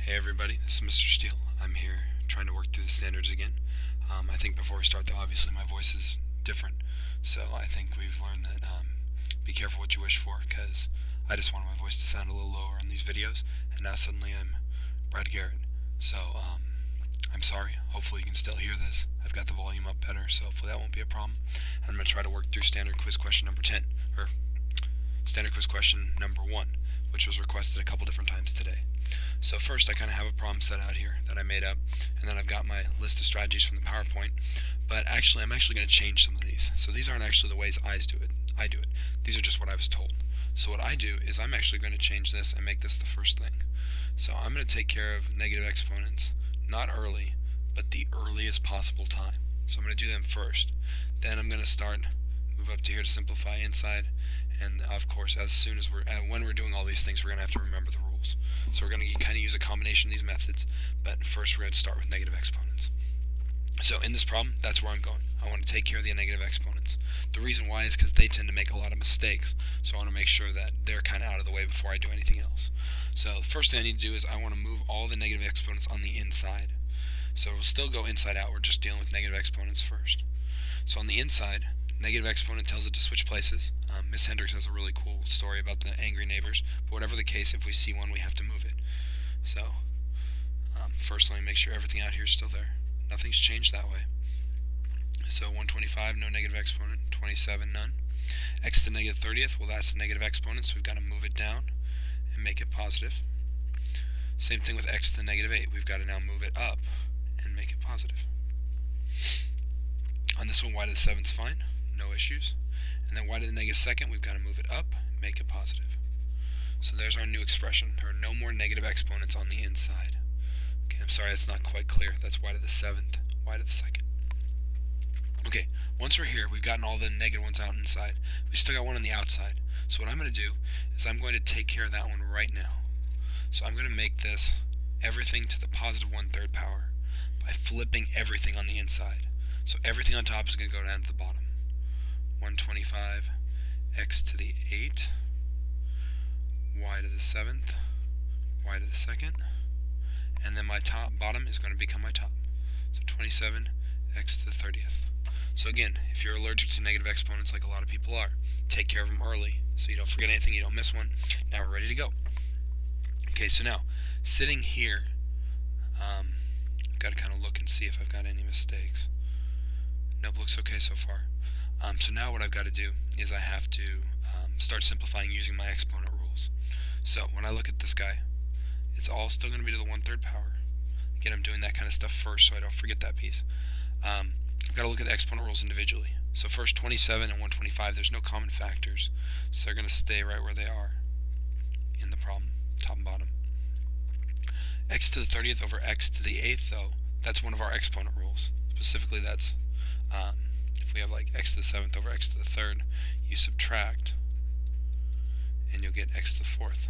Hey everybody, this is Mr. Steele. I'm here trying to work through the standards again. I think before we start though, obviously my voice is different, so I think we've learned that be careful what you wish for, because I just wanted my voice to sound a little lower on these videos, and now suddenly I'm Brad Garrett. So I'm sorry, hopefully you can still hear this. I've got the volume up better, so hopefully that won't be a problem. I'm going to try to work through standard quiz question number 10, or standard quiz question number 1, which was requested a couple different times today. So first I kind of have a problem set out here that I made up, and then I've got my list of strategies from the PowerPoint, but actually I'm actually going to change some of these. So these aren't actually the ways I do it. These are just what I was told. So what I do is I'm actually going to change this and make this the first thing. So I'm going to take care of negative exponents, not early, but the earliest possible time. So I'm going to do them first. Then I'm going to move up to here to simplify inside, and of course as soon as when we're doing all these things, we're going to have to remember the rules. So we're going to kind of use a combination of these methods, but first we're going to start with negative exponents. So in this problem, that's where I'm going. I want to take care of the negative exponents. The reason why is because they tend to make a lot of mistakes, so I want to make sure that they're kind of out of the way before I do anything else. So the first thing I need to do is I want to move all the negative exponents on the inside. So we'll still go inside out, we're just dealing with negative exponents first. So on the inside, negative exponent tells it to switch places. Miss Hendricks has a really cool story about the angry neighbors, but whatever the case, if we see one, we have to move it. So first let me make sure everything out here is still there. Nothing's changed that way. So 125, no negative exponent. 27, none. X to the negative 30th, well that's a negative exponent, so we've got to move it down and make it positive. Same thing with x to the negative 8. We've got to now move it up and make it positive. On this one, y to the 7th is fine, no issues. And then y to the negative 2nd, we've got to move it up, make it positive. So there's our new expression. There are no more negative exponents on the inside. Okay, I'm sorry, that's not quite clear. That's y to the 7th, y to the 2nd. Okay, once we're here, we've gotten all the negative ones out inside. We still got one on the outside. So what I'm going to do is I'm going to take care of that one right now. So I'm going to make this everything to the positive 1/3 power by flipping everything on the inside. So everything on top is going to go down to the bottom. 125, x to the 8, y to the 7th, y to the 2nd, and then my bottom is going to become my top. So 27, x to the 30th. So again, if you're allergic to negative exponents like a lot of people are, take care of them early so you don't forget anything, you don't miss one. Now we're ready to go. Okay, so now, sitting here, I've got to kind of look and see if I've got any mistakes. Nope, looks okay so far. So now what I've got to do is I have to start simplifying using my exponent rules. So when I look at this guy, it's all still going to be to the 1/3 power. Again, I'm doing that kind of stuff first so I don't forget that piece. I've got to look at the exponent rules individually. So first 27 and 125, there's no common factors, so they're going to stay right where they are in the problem, top and bottom. X to the 30th over x to the 8th, though, that's one of our exponent rules. Specifically, that's if we have like x to the 7th over x to the 3rd, you subtract and you'll get x to the 4th.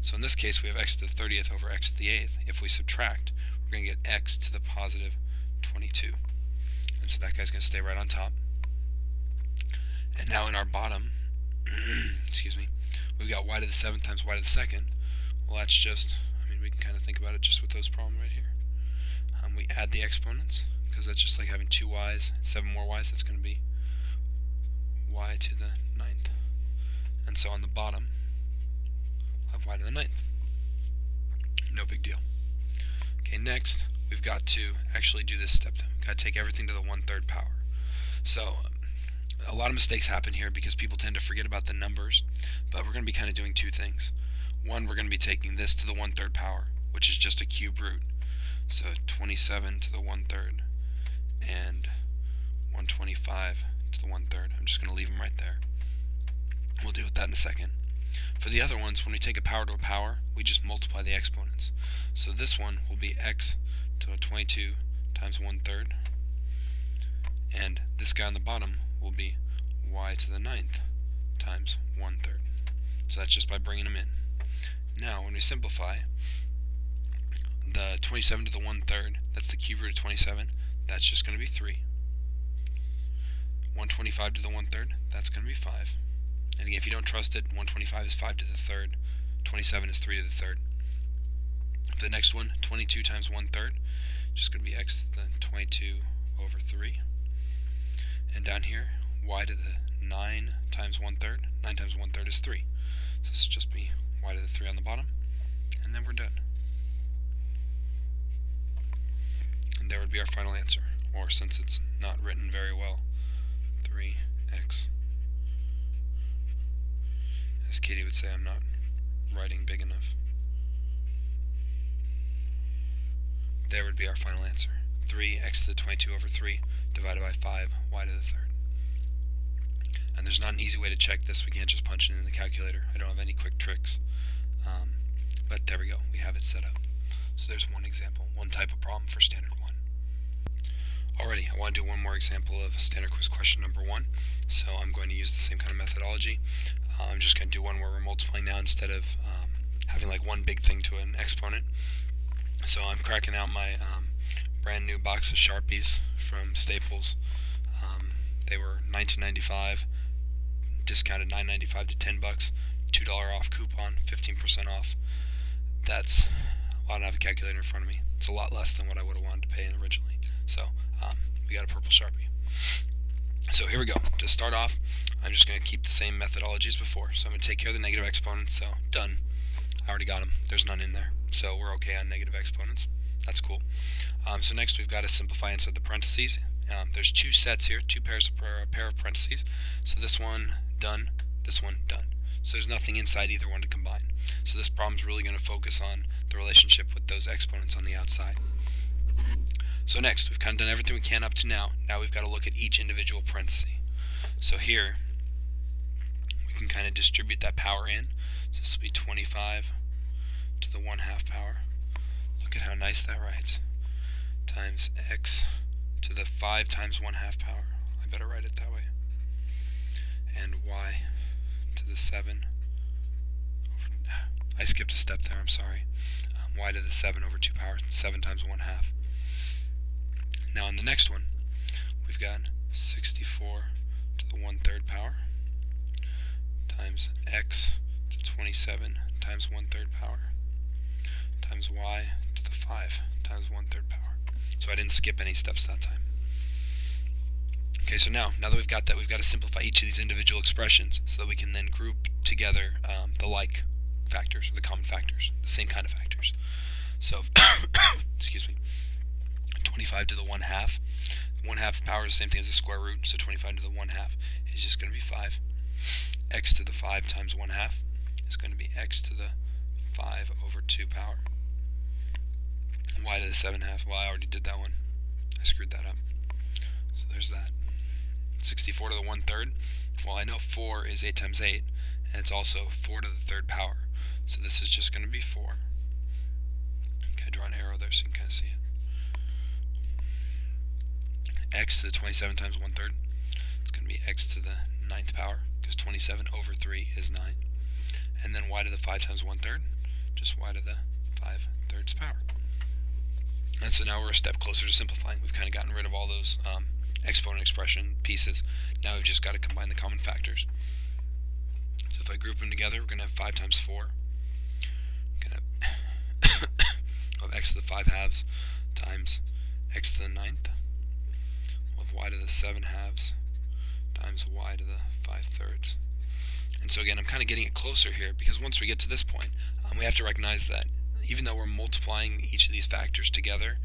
So in this case, we have x to the 30th over x to the 8th. If we subtract, we're going to get x to the positive 22. And so that guy's going to stay right on top. And now in our bottom, excuse me, we've got y to the 7th times y to the 2nd. Well, that's just, we can kind of think about it just with those problems right here. We add the exponents, because that's just like having 2 y's, 7 more y's, that's going to be y to the 9th. And so on the bottom, I'll have y to the 9th. No big deal. Okay, next, we've got to actually do this step. We've got to take everything to the 1/3 power. So a lot of mistakes happen here because people tend to forget about the numbers, but we're going to be kind of doing two things. One, we're going to be taking this to the 1/3 power, which is just a cube root. So 27 to the 1/3 and 125 to the 1/3. I'm just going to leave them right there. We'll deal with that in a second. For the other ones, when we take a power to a power, we just multiply the exponents. So this one will be x to the 22 times 1/3, and this guy on the bottom will be y to the 9th times 1/3. So that's just by bringing them in. Now, when we simplify, the 27 to the 1/3, that's the cube root of 27, that's just going to be 3. 125 to the 1/3, that's going to be 5. And again, if you don't trust it, 125 is 5 to the 3rd, 27 is 3 to the 3rd. For the next one, 22 times 1/3, just going to be x to the 22 over 3. And down here, y to the 9 times 1/3. 9 times 1/3 is 3. So this will just be y to the 3 on the bottom, and then we're done. And there would be our final answer, or since it's not written very well, 3x. As Katie would say, I'm not writing big enough. There would be our final answer. 3x to the 22 over 3 divided by 5, y to the 3rd. And there's not an easy way to check this. We can't just punch it in the calculator. I don't have any quick tricks. But there we go. We have it set up. So there's one example, one type of problem for standard 1. Alrighty, I want to do one more example of standard quiz question number 1. So I'm going to use the same kind of methodology. I'm just going to do one where we're multiplying now instead of having like one big thing to an exponent. So I'm cracking out my brand new box of Sharpies from Staples. They were $19.95, discounted $9.95 to $10, $2 off coupon, 15% off. That's, I don't have a calculator in front of me. It's a lot less than what I would have wanted to pay originally. So we got a purple Sharpie. So here we go. To start off, I'm just going to keep the same methodology as before. So I'm going to take care of the negative exponents. So done. I already got them. There's none in there. So we're okay on negative exponents. That's cool. So next we've got to simplify inside the parentheses. There's two sets here, two pairs of a pair of parentheses. So this one done, this one done. So there's nothing inside either one to combine. So this problem's really going to focus on the relationship with those exponents on the outside. So next, we've kind of done everything we can up to now. Now we've got to look at each individual parenthesis. So here, we can kind of distribute that power in. So this will be 25 to the 1/2 power. Look at how nice that writes. Times x to the 5 times 1/2 power. I better write it that way. And y to the 7 over, I skipped a step there, I'm sorry. Y to the 7 over 2 power, 7 times 1/2. Now in the next one, we've got 64 to the 1/3 power times x to 27 times 1/3 power times y to the 5 times 1/3 power. So I didn't skip any steps that time. Okay, so now that we've got that, we've got to simplify each of these individual expressions so that we can then group together the like factors, or the common factors, the same kind of factors. So, excuse me, 25 to the 1/2. 1/2 power is the same thing as the square root, so 25 to the 1/2 is just going to be 5. X to the 5 times 1/2 is going to be x to the 5 over 2 power. Y to the 7/2, well I already did that one. I screwed that up. So there's that. 64 to the 1/3, well I know 4 is 8 times 8, and it's also 4 to the 3rd power. So this is just going to be 4. Okay, I draw an arrow there so you can kind of see it. X to the 27 times 1/3, it's going to be x to the 9th power, because 27 over 3 is 9. And then y to the 5 times 1/3, just y to the 5/3 power. And so now we're a step closer to simplifying. We've kind of gotten rid of all those exponent expression pieces. Now we've just got to combine the common factors. So if I group them together, we're going to have 5 times 4. We're going to have x to the 5/2 times x to the 9th. We'll have y to the 7/2 times y to the 5/3. And so again, I'm kind of getting it closer here, because once we get to this point, we have to recognize that even though we're multiplying each of these factors together,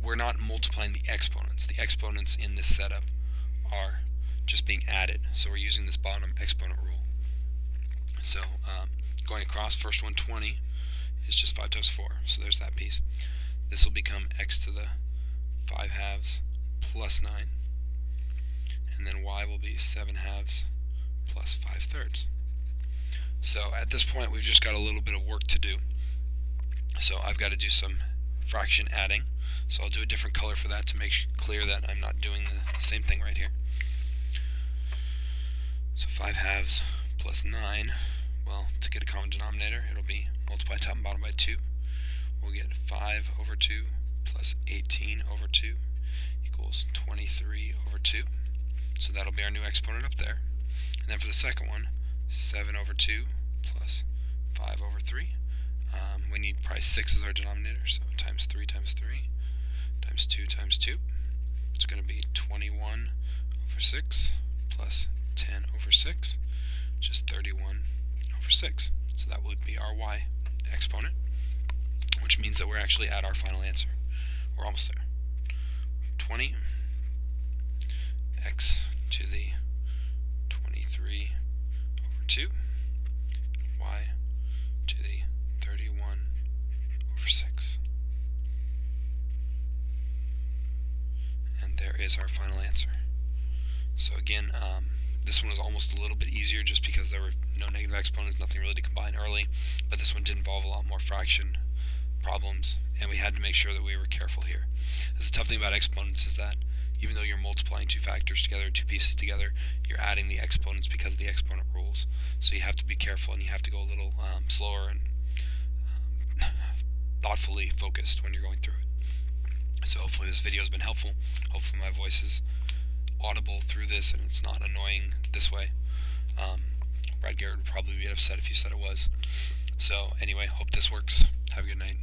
we're not multiplying the exponents. The exponents in this setup are just being added. So we're using this bottom exponent rule. So going across, first one, 20, is just 5 times 4. So there's that piece. This will become x to the 5/2 plus 9. And then y will be 7/2 plus 5/3. So at this point, we've just got a little bit of work to do. So I've got to do some fraction adding. So I'll do a different color for that to make clear that I'm not doing the same thing right here. So 5/2 plus 9, well, to get a common denominator, it'll be multiply top and bottom by 2. We'll get 5 over 2 plus 18 over 2 equals 23 over 2. So that'll be our new exponent up there. And then for the second one, 7 over 2 plus 5 over 3. We need probably 6 as our denominator, so times 3 times 3 times 2 times 2. It's going to be 21 over 6 plus 10 over 6, which is 31 over 6. So that would be our y exponent, which means that we're actually at our final answer. We're almost there. 20 x to the 23 over 2, y to the 31 over 6. And there is our final answer. So again, this one was almost a little bit easier just because there were no negative exponents, nothing really to combine early, but this one did involve a lot more fraction problems, and we had to make sure that we were careful here. The tough thing about exponents is that even though you're multiplying two factors together, two pieces together, you're adding the exponents because of the exponent rules. So you have to be careful, and you have to go a little slower and thoughtfully focused when you're going through it. So hopefully this video has been helpful. Hopefully my voice is audible through this and it's not annoying this way. Brad Garrett would probably be upset if you said it was. So anyway, hope this works. Have a good night.